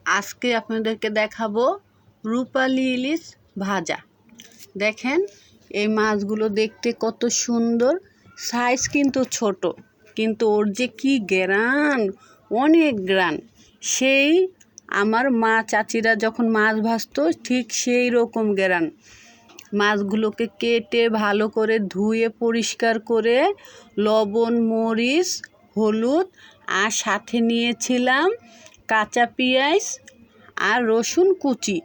আজকে আপনাদেরকে দেখাবো রূপালী ইলিশ ভাজা। দেখেন এই মাছগুলো দেখতে কত সুন্দর, সাইজ কিন্তু ছোট, কিন্তু ওর যে কি গ্রান, অনেক গ্রান। সেই আমার মা চাচিরা যখন মাছ ভাজতো ঠিক সেই রকম গ্রান। মাছগুলোকে কেটে ভালো করে ধুয়ে পরিষ্কার করে লবণ, মরিচ, হলুদ আর সাথে নিয়েছিলাম কাঁচা পেঁয়াজ আর রসুন কুচি।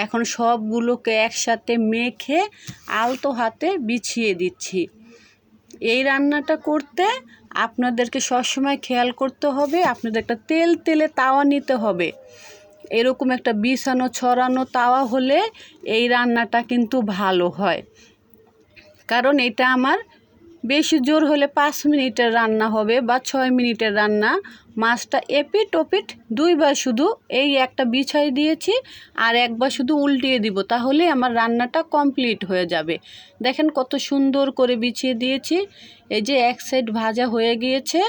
এখন সবগুলোকে একসাথে মেখে আলতো হাতে বিছিয়ে দিচ্ছি। এই রান্নাটা করতে আপনাদেরকে সবসময় খেয়াল করতে হবে, আপনাদের একটা তেলে তাওয়া নিতে হবে। এরকম একটা বিছানো ছড়ানো তাওয়া হলে এই রান্নাটা কিন্তু ভালো হয়। কারণ এটা আমার বেশি জোর হলে 5 মিনিটের রান্না হবে বা 6 মিনিটের রান্না। মাছটা এপিট ওপিট দুইবার শুধু এই একটা বিছাই দিয়েছি, আর একবার শুধু উল্টিয়ে দিব, তাহলে আমার রান্নাটা কমপ্লিট হয়ে যাবে। দেখেন কত সুন্দর করে বিছিয়ে দিয়েছি। এই যে এক সাইড ভাজা হয়ে গিয়েছে,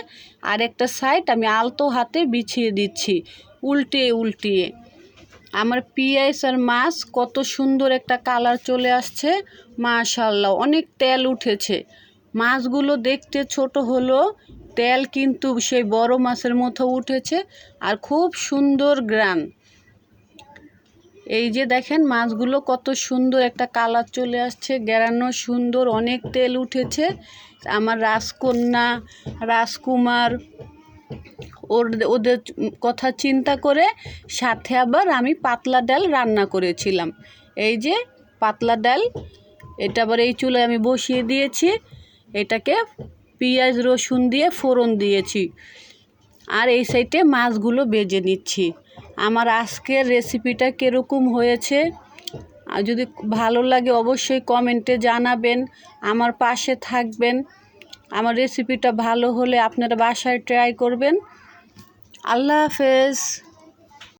আর একটা সাইড আমি আলতো হাতে বিছিয়ে দিচ্ছি উল্টিয়ে। আমার পেঁয়াজ আর মাছ কত সুন্দর একটা কালার চলে আসছে, মাশাআল্লাহ, অনেক তেল উঠেছে। মাছগুলো দেখতে ছোট হলো, তেল কিন্তু সেই বড় মাছের মতো উঠেছে, আর খুব সুন্দর গ্রান। এই যে দেখেন মাছগুলো কত সুন্দর একটা কালার চলে আসছে, গ্রানও সুন্দর, অনেক তেল উঠেছে। আমার রাজকন্যা, রাজকুমার, ওদের কথা চিন্তা করে সাথে আবার আমি পাতলা ডাল রান্না করেছিলাম। এই যে পাতলা ডাল, এটা আবার এই চুলায় আমি বসিয়ে দিয়েছি। এটাকে পেঁয়াজ রসুন দিয়ে ফোড়ন দিয়েছি, আর এই সাইডে মাছগুলো ভেজে নিচ্ছি। আমার আজকের রেসিপিটা কীরকম হয়েছে, আর যদি ভালো লাগে অবশ্যই কমেন্টে জানাবেন, আমার পাশে থাকবেন। আমার রেসিপিটা ভালো হলে আপনারা বাসায় ট্রাই করবেন। আল্লাহ হাফেজ।